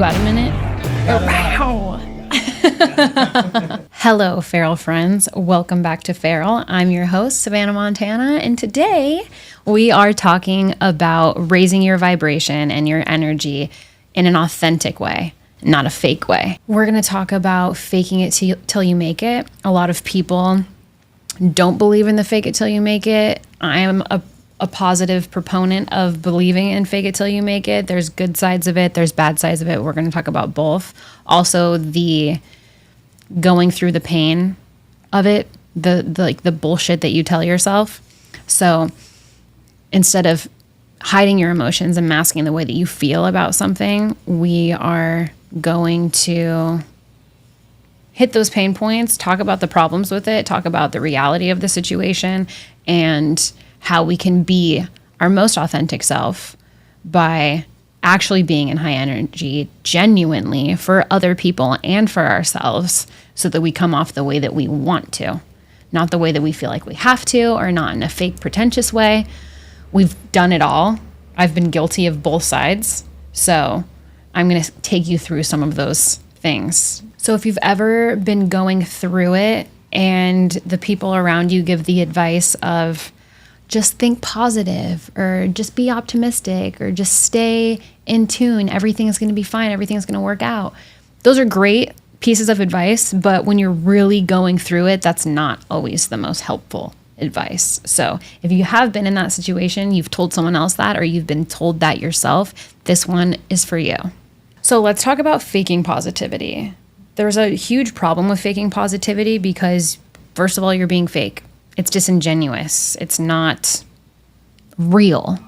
got a minute? Wow. Hello, Feral friends. Welcome back to Feral. I'm your host, Savana, Montana, and today we are talking about raising your vibration and your energy in an authentic way, not a fake way. We're going to talk about faking it till you make it. A lot of people don't believe in the fake it till you make it. I am a positive proponent of believing in fake it till you make it. There's good sides of it. There's bad sides of it. We're going to talk about both. Also, the going through the pain of it, the bullshit that you tell yourself. So instead of hiding your emotions and masking the way that you feel about something, we are going to hit those pain points, talk about the problems with it, talk about the reality of the situation, and how we can be our most authentic self by actually being in high energy genuinely for other people and for ourselves, so that we come off the way that we want to, not the way that we feel like we have to, or not in a fake pretentious way. We've done it all. I've been guilty of both sides. So I'm going to take you through some of those things. So if you've ever been going through it and the people around you give the advice of just think positive, or just be optimistic, or just stay in tune, everything is going to be fine, everything's going to work out. Those are great pieces of advice, but when you're really going through it, that's not always the most helpful advice. So if you have been in that situation, you've told someone else that, or you've been told that yourself, this one is for you. So let's talk about faking positivity. There's a huge problem with faking positivity because, first of all, you're being fake. It's disingenuous. It's not real.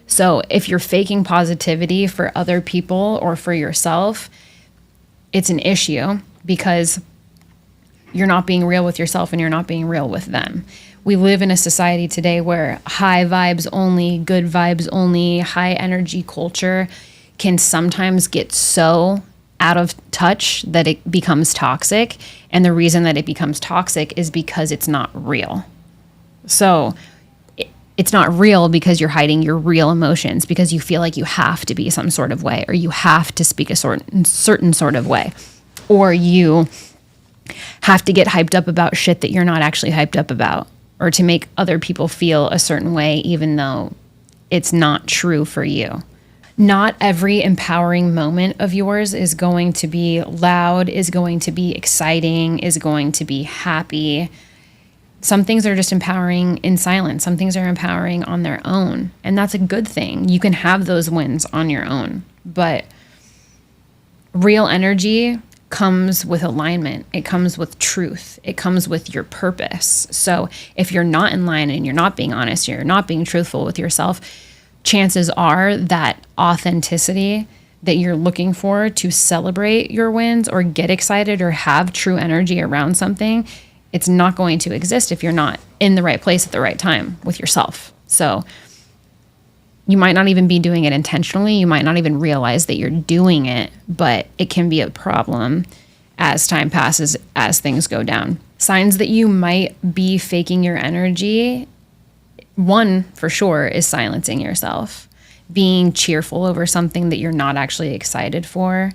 So if you're faking positivity for other people or for yourself, it's an issue because you're not being real with yourself and you're not being real with them. We live in a society today where high vibes only, good vibes only, high energy culture can sometimes get so out of touch that it becomes toxic. And the reason that it becomes toxic is because it's not real. So it's not real because you're hiding your real emotions, because you feel like you have to be some sort of way, or you have to speak a certain sort of way, or you have to get hyped up about shit that you're not actually hyped up about, or to make other people feel a certain way, even though it's not true for you. Not every empowering moment of yours is going to be loud, is going to be exciting, is going to be happy. Some things are just empowering in silence. Some things are empowering on their own. And that's a good thing. You can have those wins on your own. But real energy comes with alignment. It comes with truth. It comes with your purpose. So if you're not in line and you're not being honest, you're not being truthful with yourself, chances are that authenticity that you're looking for to celebrate your wins or get excited or have true energy around something, it's not going to exist if you're not in the right place at the right time with yourself. So you might not even be doing it intentionally. You might not even realize that you're doing it, but it can be a problem as time passes, as things go down. Signs that you might be faking your energy: one, for sure, is silencing yourself, being cheerful over something that you're not actually excited for,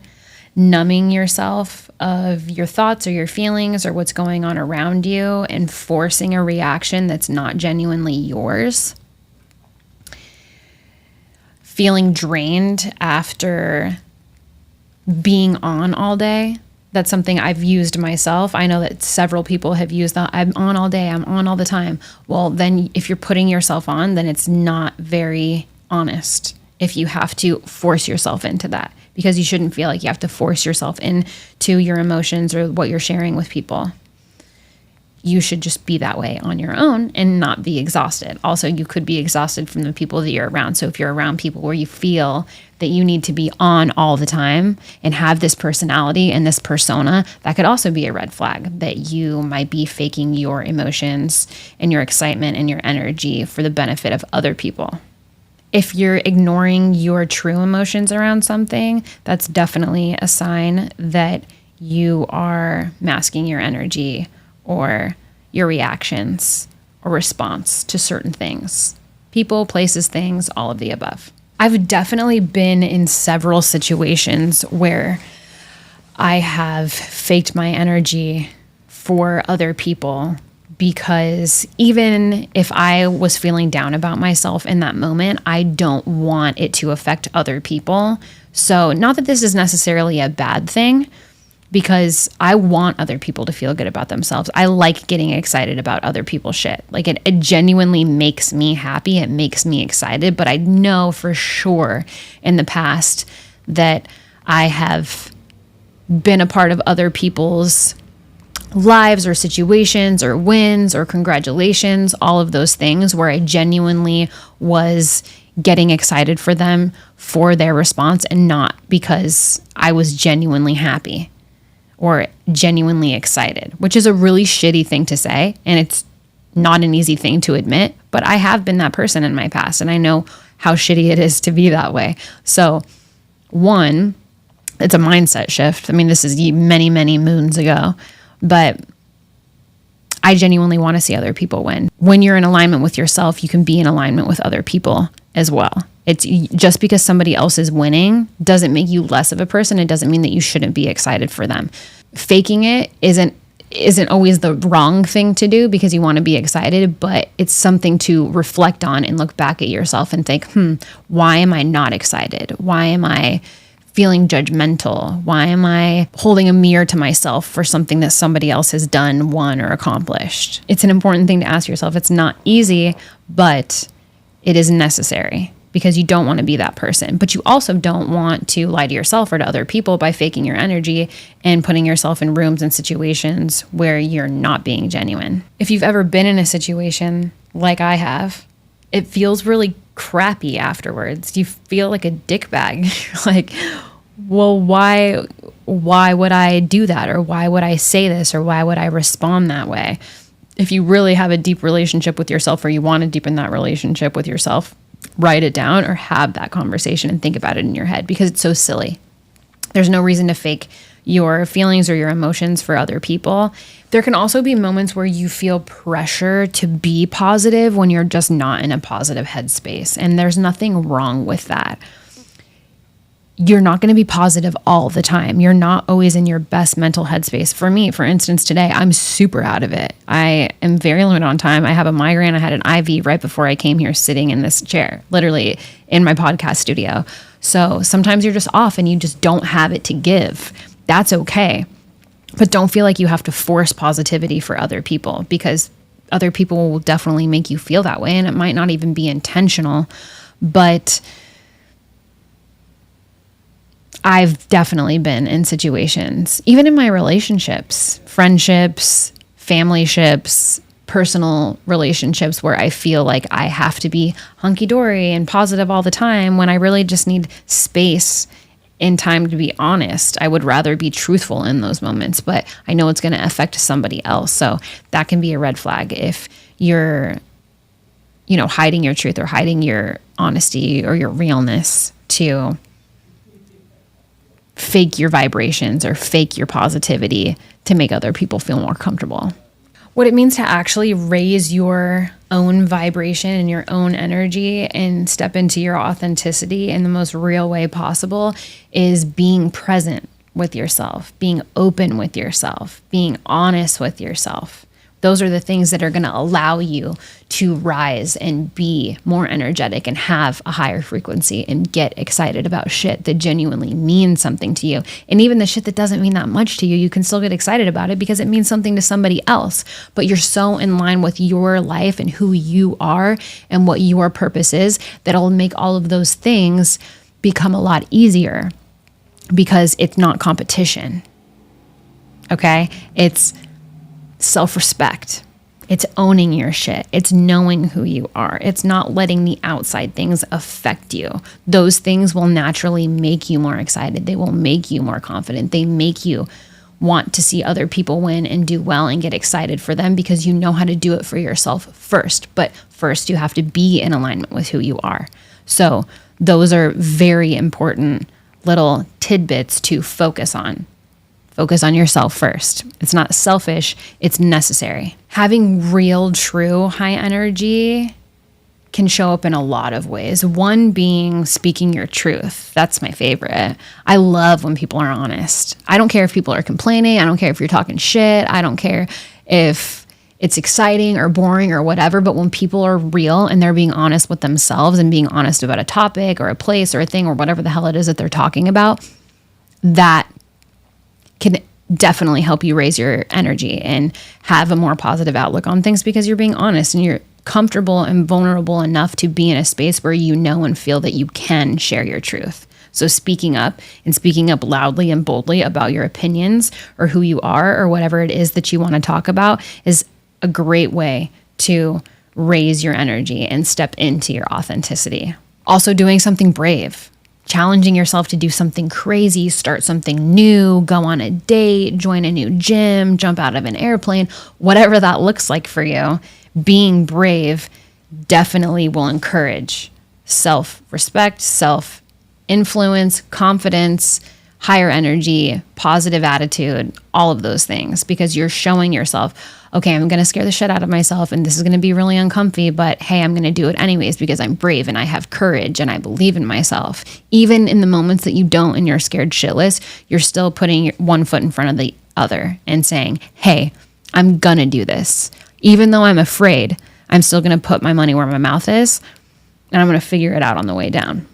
numbing yourself of your thoughts or your feelings or what's going on around you and forcing a reaction that's not genuinely yours, feeling drained after being on all day. That's something I've used myself. I know that several people have used that. I'm on all day. I'm on all the time. Well, then if you're putting yourself on, then it's not very honest if you have to force yourself into that, because you shouldn't feel like you have to force yourself into your emotions or what you're sharing with people. You should just be that way on your own and not be exhausted. Also, you could be exhausted from the people that you're around. So if you're around people where you feel that you need to be on all the time and have this personality and this persona, that could also be a red flag that you might be faking your emotions and your excitement and your energy for the benefit of other people. If you're ignoring your true emotions around something, that's definitely a sign that you are masking your energy or your reactions or response to certain things. People, places, things, all of the above. I've definitely been in several situations where I have faked my energy for other people, because even if I was feeling down about myself in that moment, I don't want it to affect other people. So not that this is necessarily a bad thing, because I want other people to feel good about themselves. I like getting excited about other people's shit. Like it genuinely makes me happy. It makes me excited. But I know for sure in the past that I have been a part of other people's lives or situations or wins or congratulations, all of those things where I genuinely was getting excited for them for their response and not because I was genuinely happy or genuinely excited, which is a really shitty thing to say. And it's not an easy thing to admit, but I have been that person in my past and I know how shitty it is to be that way. So one, it's a mindset shift. I mean, this is many, many moons ago, but I genuinely want to see other people win. When you're in alignment with yourself, you can be in alignment with other people as well. It's just because somebody else is winning doesn't make you less of a person. It doesn't mean that you shouldn't be excited for them. Faking it isn't always the wrong thing to do because you want to be excited, but it's something to reflect on and look back at yourself and think, why am I not excited? Why am I feeling judgmental? Why am I holding a mirror to myself for something that somebody else has done, won, or accomplished? It's an important thing to ask yourself. It's not easy, but it is necessary because you don't want to be that person. But you also don't want to lie to yourself or to other people by faking your energy and putting yourself in rooms and situations where you're not being genuine. If you've ever been in a situation like I have, it feels really crappy afterwards. You feel like a dickbag. Like, well, why would I do that? Or why would I say this? Or why would I respond that way? If you really have a deep relationship with yourself or you want to deepen that relationship with yourself, write it down or have that conversation and think about it in your head because it's so silly. There's no reason to fake your feelings or your emotions for other people. There can also be moments where you feel pressure to be positive when you're just not in a positive headspace. And there's nothing wrong with that. You're not going to be positive all the time. You're not always in your best mental headspace. For me, for instance, today, I'm super out of it. I am very limited on time. I have a migraine. I had an IV right before I came here sitting in this chair, literally in my podcast studio. So sometimes you're just off and you just don't have it to give. That's okay. But don't feel like you have to force positivity for other people because other people will definitely make you feel that way. And it might not even be intentional, but I've definitely been in situations, even in my relationships, friendships, family ships, personal relationships where I feel like I have to be hunky-dory and positive all the time when I really just need space and time to be honest. I would rather be truthful in those moments, but I know it's going to affect somebody else. So that can be a red flag if you're, hiding your truth or hiding your honesty or your realness to fake your vibrations or fake your positivity to make other people feel more comfortable. What it means to actually raise your own vibration and your own energy and step into your authenticity in the most real way possible is being present with yourself, being open with yourself, being honest with yourself. Those are the things that are going to allow you to rise and be more energetic and have a higher frequency and get excited about shit that genuinely means something to you. And even the shit that doesn't mean that much to you, you can still get excited about it because it means something to somebody else. But you're so in line with your life and who you are and what your purpose is that it'll make all of those things become a lot easier because it's not competition. Okay? It's self-respect. It's owning your shit. It's knowing who you are. It's not letting the outside things affect you. Those things will naturally make you more excited. They will make you more confident. They make you want to see other people win and do well and get excited for them because you know how to do it for yourself first. But first, you have to be in alignment with who you are. So those are very important little tidbits to focus on. Focus on yourself first. It's not selfish, it's necessary. Having real, true high energy can show up in a lot of ways. One being speaking your truth. That's my favorite. I love when people are honest. I don't care if people are complaining. I don't care if you're talking shit. I don't care if it's exciting or boring or whatever. But when people are real and they're being honest with themselves and being honest about a topic or a place or a thing or whatever the hell it is that they're talking about, that can definitely help you raise your energy and have a more positive outlook on things, because you're being honest and you're comfortable and vulnerable enough to be in a space where you know and feel that you can share your truth. So speaking up and speaking up loudly and boldly about your opinions or who you are or whatever it is that you want to talk about is a great way to raise your energy and step into your authenticity. Also doing something brave. Challenging yourself to do something crazy, start something new, go on a date, join a new gym, jump out of an airplane, whatever that looks like for you. Being brave definitely will encourage self-respect, self-influence, confidence, higher energy, positive attitude, all of those things, because you're showing yourself, okay, I'm going to scare the shit out of myself and this is going to be really uncomfy, but hey, I'm going to do it anyways because I'm brave and I have courage and I believe in myself. Even in the moments that you don't and you're scared shitless, you're still putting one foot in front of the other and saying, hey, I'm going to do this. Even though I'm afraid, I'm still going to put my money where my mouth is and I'm going to figure it out on the way down.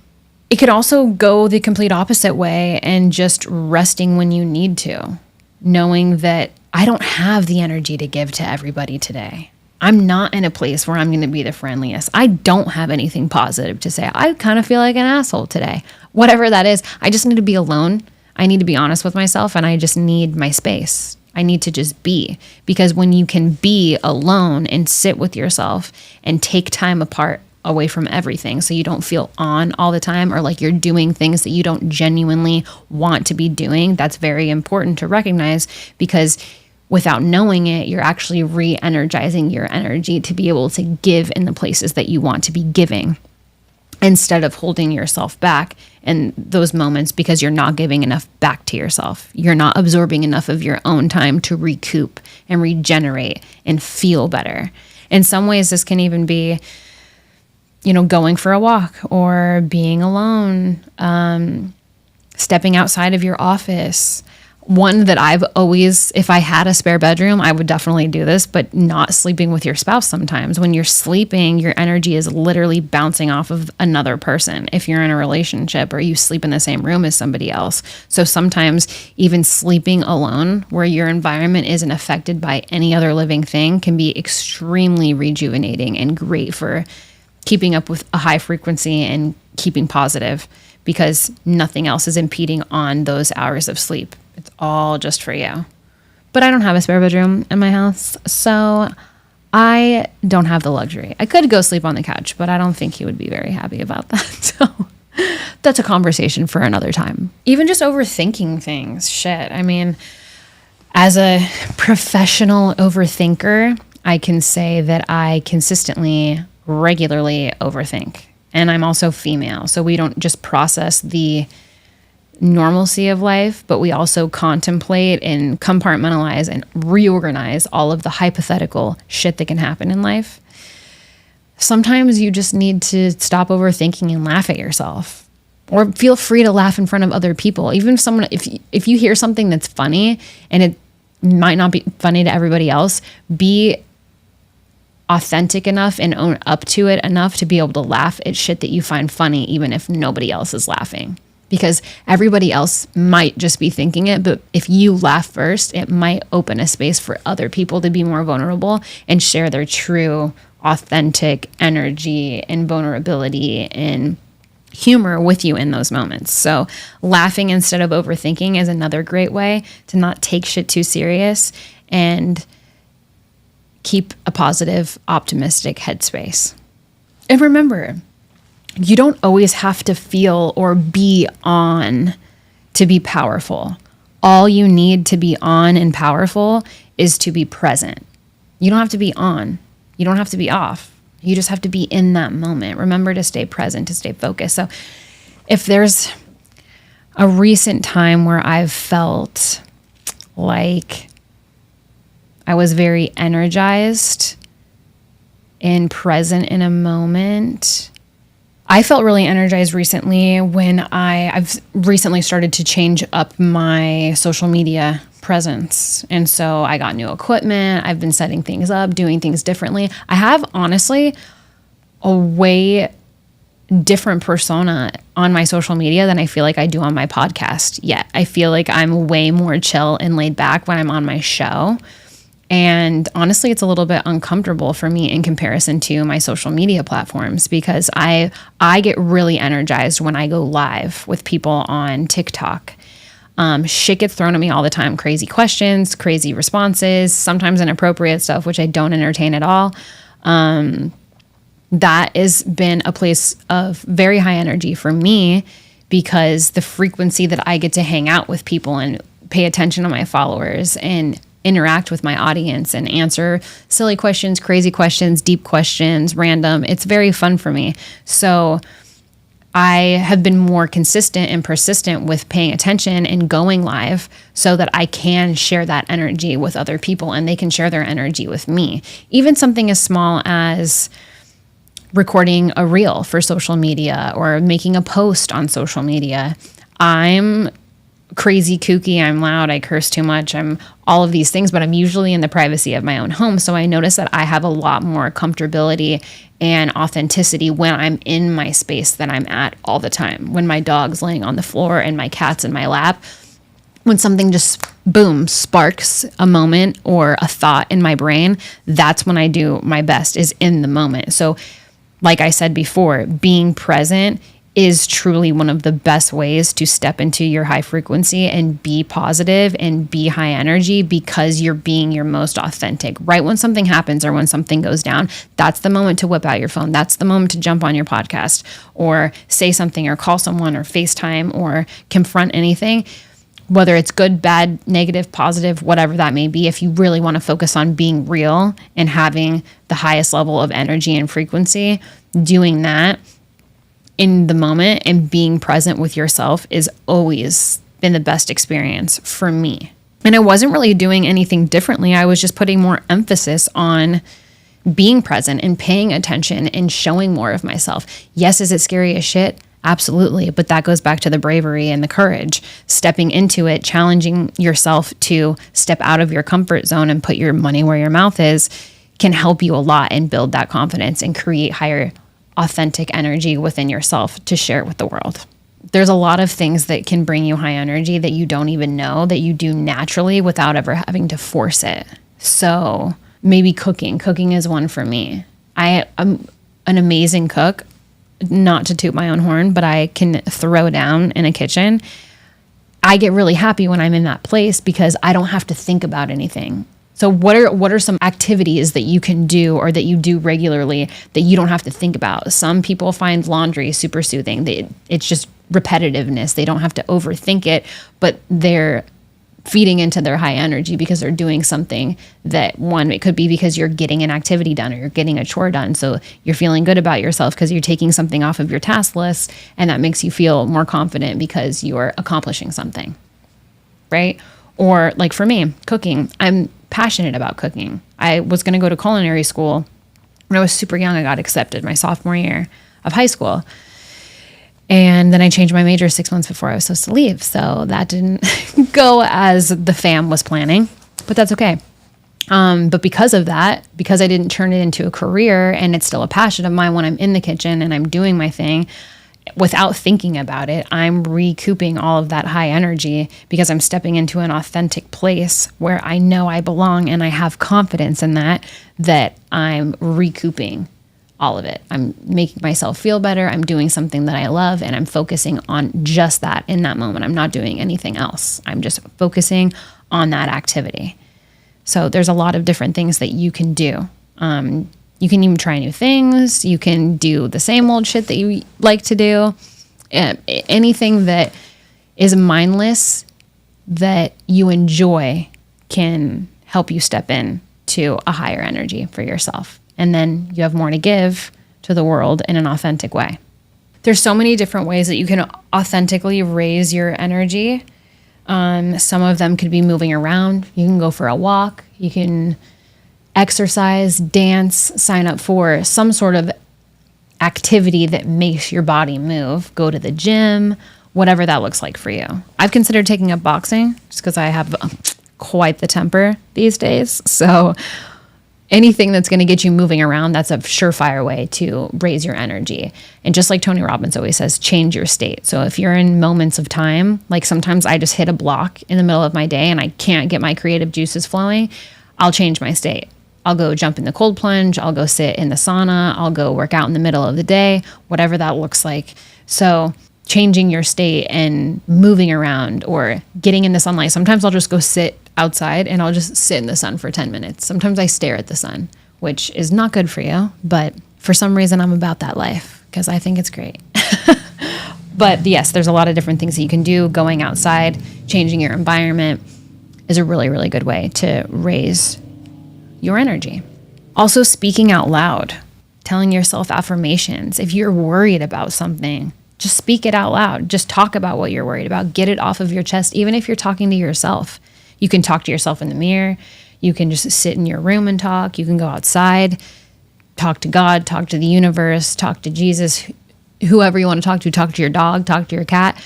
It could also go the complete opposite way and just resting when you need to, knowing that I don't have the energy to give to everybody today. I'm not in a place where I'm going to be the friendliest. I don't have anything positive to say. I kind of feel like an asshole today. Whatever that is, I just need to be alone. I need to be honest with myself and I just need my space. I need to just be, because when you can be alone and sit with yourself and take time apart away from everything so you don't feel on all the time or like you're doing things that you don't genuinely want to be doing, that's very important to recognize, because without knowing it, you're actually re-energizing your energy to be able to give in the places that you want to be giving, instead of holding yourself back in those moments because you're not giving enough back to yourself. You're not absorbing enough of your own time to recoup and regenerate and feel better. In some ways, this can even be, going for a walk or being alone, stepping outside of your office. One that I've always, if I had a spare bedroom, I would definitely do this, but not sleeping with your spouse sometimes. When you're sleeping, your energy is literally bouncing off of another person if you're in a relationship or you sleep in the same room as somebody else. So sometimes even sleeping alone, where your environment isn't affected by any other living thing, can be extremely rejuvenating and great for keeping up with a high frequency and keeping positive, because nothing else is impeding on those hours of sleep. It's all just for you. But I don't have a spare bedroom in my house, so I don't have the luxury. I could go sleep on the couch, but I don't think he would be very happy about that. So that's a conversation for another time. Even just overthinking things. Shit. I mean, as a professional overthinker, I can say that I consistently, regularly overthink. And I'm also female, so we don't just process the normalcy of life, but we also contemplate and compartmentalize and reorganize all of the hypothetical shit that can happen in life. Sometimes you just need to stop overthinking and laugh at yourself, or feel free to laugh in front of other people. Even if you hear something that's funny and it might not be funny to everybody else, be authentic enough and own up to it enough to be able to laugh at shit that you find funny, even if nobody else is laughing. Because everybody else might just be thinking it, but if you laugh first, it might open a space for other people to be more vulnerable and share their true, authentic energy and vulnerability and humor with you in those moments. So laughing instead of overthinking is another great way to not take shit too serious and keep a positive, optimistic headspace. And remember, you don't always have to feel or be on to be powerful. All you need to be on and powerful is to be present. You don't have to be on. You don't have to be off. You just have to be in that moment. Remember to stay present, to stay focused. So if there's a recent time where I've felt like I was very energized and present in a moment. I felt really energized recently when I've recently started to change up my social media presence. And so I got new equipment. I've been setting things up, doing things differently. I have honestly a way different persona on my social media than I feel like I do on my podcast yet. I feel like I'm way more chill and laid back when I'm on my show. And honestly, it's a little bit uncomfortable for me in comparison to my social media platforms because I get really energized when I go live with people on TikTok. Shit gets thrown at me all the time. Crazy questions, crazy responses, sometimes inappropriate stuff, which I don't entertain at all. That has been a place of very high energy for me because the frequency that I get to hang out with people and pay attention to my followers and interact with my audience and answer silly questions, crazy questions, deep questions, random. It's very fun for me. So I have been more consistent and persistent with paying attention and going live so that I can share that energy with other people and they can share their energy with me. Even something as small as recording a reel for social media or making a post on social media. I'm crazy, kooky, I'm loud, I curse too much, I'm all of these things, but I'm usually in the privacy of my own home. So I notice that I have a lot more comfortability and authenticity when I'm in my space than I'm at all the time. When my dog's laying on the floor and my cat's in my lap, when something just boom, sparks a moment or a thought in my brain, that's when I do my best, is in the moment. So like I said before, being present is truly one of the best ways to step into your high frequency and be positive and be high energy because you're being your most authentic. Right when something happens or when something goes down, that's the moment to whip out your phone. That's the moment to jump on your podcast or say something or call someone or FaceTime or confront anything, whether it's good, bad, negative, positive, whatever that may be. If you really want to focus on being real and having the highest level of energy and frequency, doing that in the moment and being present with yourself is always been the best experience for me. And I wasn't really doing anything differently. I was just putting more emphasis on being present and paying attention and showing more of myself. Yes, is it scary as shit? Absolutely. But that goes back to the bravery and the courage, stepping into it, challenging yourself to step out of your comfort zone and put your money where your mouth is can help you a lot and build that confidence and create higher authentic energy within yourself to share it with the world. There's a lot of things that can bring you high energy that you don't even know that you do naturally without ever having to force it. So maybe cooking. Cooking is one for me. I am an amazing cook, not to toot my own horn, but I can throw down in a kitchen. I get really happy when I'm in that place because I don't have to think about anything. So what are some activities that you can do or that you do regularly that you don't have to think about? Some people find laundry super soothing. It's just repetitiveness. They don't have to overthink it, but they're feeding into their high energy because they're doing something that, one, it could be because you're getting an activity done or you're getting a chore done. So you're feeling good about yourself because you're taking something off of your task list, and that makes you feel more confident because you're accomplishing something, right? Or like for me, cooking. I'm passionate about cooking. I was going to go to culinary school when I was super young. I got accepted my sophomore year of high school. And then I changed my major 6 months before I was supposed to leave. So that didn't go as the fam was planning, but that's okay. But because of that, because I didn't turn it into a career and it's still a passion of mine when I'm in the kitchen and I'm doing my thing, without thinking about it, I'm recouping all of that high energy because I'm stepping into an authentic place where I know I belong and I have confidence in that I'm recouping all of it. I'm making myself feel better. I'm doing something that I love and I'm focusing on just that in that moment. I'm not doing anything else. I'm just focusing on that activity. So there's a lot of different things that you can do. You can even try new things. You can do the same old shit that you like to do. Anything that is mindless that you enjoy can help you step in to a higher energy for yourself. And then you have more to give to the world in an authentic way. There's so many different ways that you can authentically raise your energy. Some of them could be moving around. You can go for a walk. You can exercise, dance, sign up for some sort of activity that makes your body move. Go to the gym, whatever that looks like for you. I've considered taking up boxing just because I have quite the temper these days. So anything that's going to get you moving around, that's a surefire way to raise your energy. And just like Tony Robbins always says, change your state. So if you're in moments of time, like sometimes I just hit a block in the middle of my day and I can't get my creative juices flowing, I'll change my state. I'll go jump in the cold plunge. I'll go sit in the sauna. I'll go work out in the middle of the day, whatever that looks like. So changing your state and moving around or getting in the sunlight. Sometimes I'll just go sit outside and I'll just sit in the sun for 10 minutes. Sometimes I stare at the sun, which is not good for you. But for some reason, I'm about that life because I think it's great. But yes, there's a lot of different things that you can do. Going outside, changing your environment is a really, really good way to raise your energy. Also, speaking out loud, telling yourself affirmations. If you're worried about something, just speak it out loud. Just talk about what you're worried about. Get it off of your chest, even if you're talking to yourself. You can talk to yourself in the mirror. You can just sit in your room and talk. You can go outside, talk to God, talk to the universe, talk to Jesus, whoever you want to talk to your dog, talk to your cat.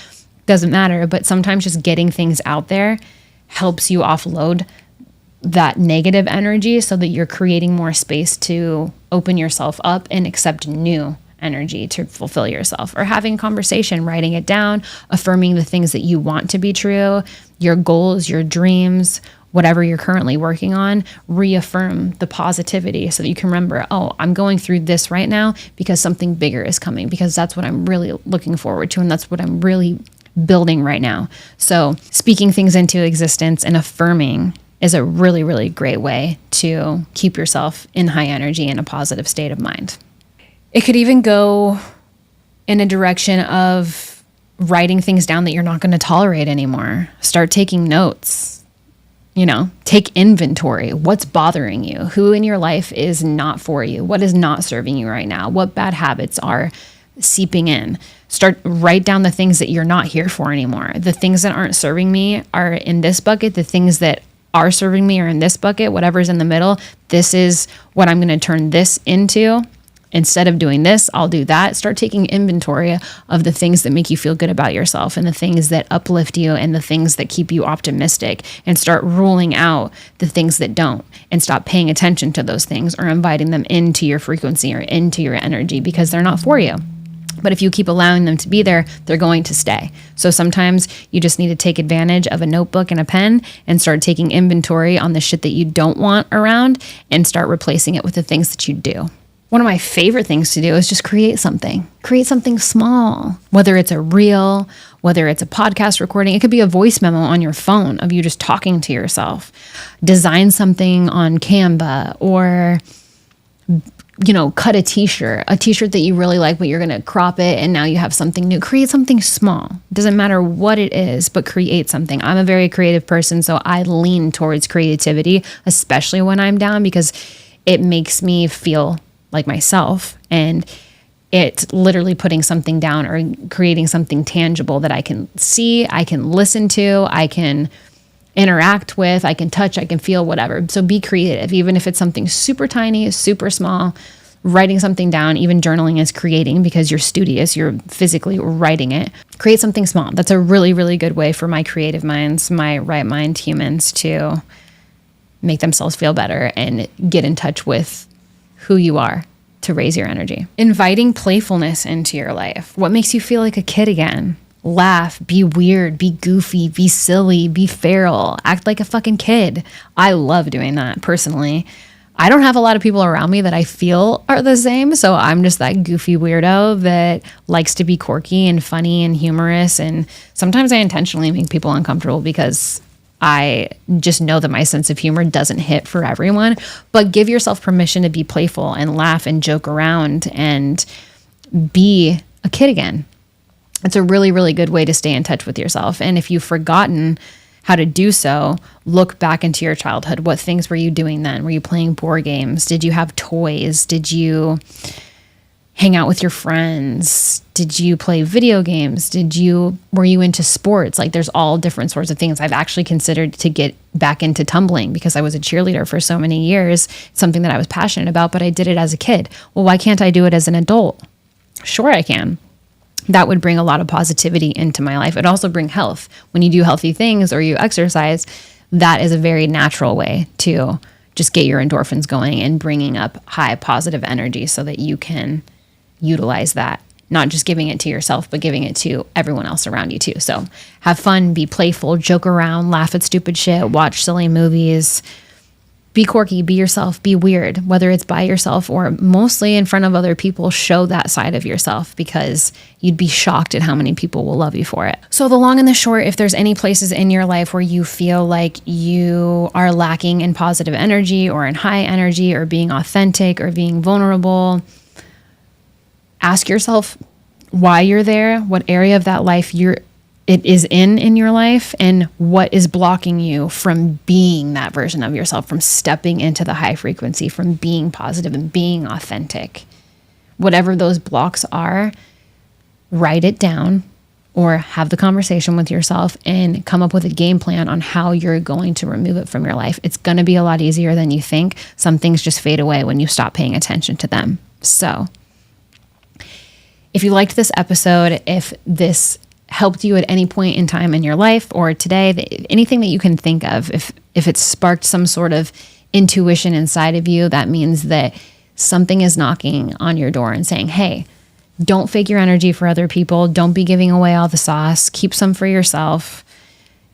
Doesn't matter. But sometimes just getting things out there helps you offload that negative energy so that you're creating more space to open yourself up and accept new energy to fulfill yourself. Or having a conversation, writing it down, affirming the things that you want to be true, your goals, your dreams, whatever you're currently working on. Reaffirm the positivity so that you can remember, oh, I'm going through this right now because something bigger is coming, because that's what I'm really looking forward to and that's what I'm really building right now. So speaking things into existence and affirming is a really, really great way to keep yourself in high energy and a positive state of mind. It could even go in a direction of writing things down that you're not going to tolerate anymore. Start taking notes. Take inventory. What's bothering you? Who in your life is not for you? What is not serving you right now? What bad habits are seeping in? Write down the things that you're not here for anymore. The things that aren't serving me are in this bucket. The things that are serving me are in this bucket. Whatever's in the middle, this is what I'm going to turn this into. Instead of doing this, I'll do that. Start taking inventory of the things that make you feel good about yourself and the things that uplift you and the things that keep you optimistic, and start ruling out the things that don't, and stop paying attention to those things or inviting them into your frequency or into your energy because they're not for you. But if you keep allowing them to be there, they're going to stay. So sometimes you just need to take advantage of a notebook and a pen and start taking inventory on the shit that you don't want around and start replacing it with the things that you do. One of my favorite things to do is just create something. Create something small, whether it's a reel, whether it's a podcast recording. It could be a voice memo on your phone of you just talking to yourself. Design something on Canva, or cut a t-shirt that you really like, but you're going to crop it and now you have something new. Create something small. Doesn't matter what it is, but create something. I'm a very creative person, so I lean towards creativity, especially when I'm down, because it makes me feel like myself, and it's literally putting something down or creating something tangible that I can see, I can listen to, I can interact with, I can touch, I can feel, whatever. So be creative, even if it's something super tiny, super small. Writing something down, even journaling is creating, because you're studious, you're physically writing it. Create something small. That's a really, really good way for my creative minds, my right mind humans, to make themselves feel better and get in touch with who you are to raise your energy. Inviting playfulness into your life. What makes you feel like a kid again? Laugh, be weird, be goofy, be silly, be feral, act like a fucking kid. I love doing that personally. I don't have a lot of people around me that I feel are the same, so I'm just that goofy weirdo that likes to be quirky and funny and humorous, and sometimes I intentionally make people uncomfortable because I just know that my sense of humor doesn't hit for everyone. But give yourself permission to be playful and laugh and joke around and be a kid again. It's a really, really good way to stay in touch with yourself. And if you've forgotten how to do so, look back into your childhood. What things were you doing then? Were you playing board games? Did you have toys? Did you hang out with your friends? Did you play video games? Were you into sports? Like there's all different sorts of things. I've actually considered to get back into tumbling because I was a cheerleader for so many years, something that I was passionate about, but I did it as a kid. Well, why can't I do it as an adult? Sure, I can. That would bring a lot of positivity into my life. It also bring health. When you do healthy things or you exercise, that is a very natural way to just get your endorphins going and bringing up high positive energy so that you can utilize that, not just giving it to yourself, but giving it to everyone else around you too. So have fun, be playful, joke around, laugh at stupid shit, watch silly movies, be quirky, be yourself, be weird, whether it's by yourself or mostly in front of other people. Show that side of yourself because you'd be shocked at how many people will love you for it. So the long and the short, if there's any places in your life where you feel like you are lacking in positive energy or in high energy or being authentic or being vulnerable, ask yourself why you're there, what area of that life it is in your life, and what is blocking you from being that version of yourself, from stepping into the high frequency, from being positive and being authentic. Whatever those blocks are, write it down or have the conversation with yourself and come up with a game plan on how you're going to remove it from your life. It's going to be a lot easier than you think. Some things just fade away when you stop paying attention to them. So if you liked this episode, if this helped you at any point in time in your life or today, anything that you can think of, if it sparked some sort of intuition inside of you, that means that something is knocking on your door and saying, hey, don't fake your energy for other people. Don't be giving away all the sauce. Keep some for yourself.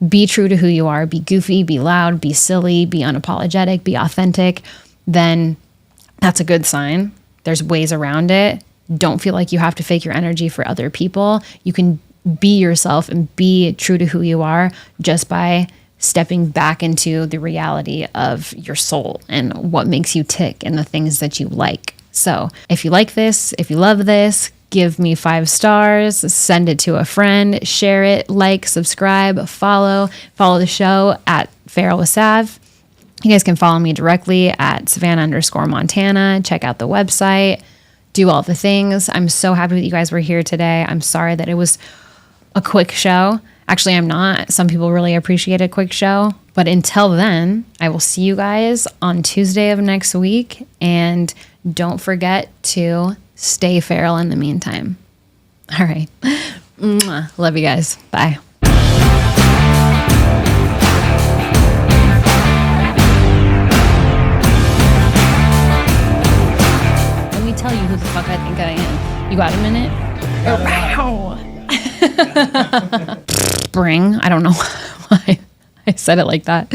Be true to who you are. Be goofy, be loud, be silly, be unapologetic, be authentic. Then that's a good sign. There's ways around it. Don't feel like you have to fake your energy for other people. You can be yourself and be true to who you are just by stepping back into the reality of your soul and what makes you tick and the things that you like. So if you like this, if you love this, give me 5 stars, send it to a friend, share it, like, subscribe, follow the show at Feral with Sav. You guys can follow me directly at Savana_Montana. Check out the website, do all the things. I'm so happy that you guys were here today. I'm sorry that it was a quick show. Actually, I'm not. Some people really appreciate a quick show. But until then, I will see you guys on Tuesday of next week. And don't forget to stay feral in the meantime. All right. Mwah. Love you guys. Bye. Let me tell you who the fuck I think I am. You got a minute? Wow. Bring. I don't know why I said it like that.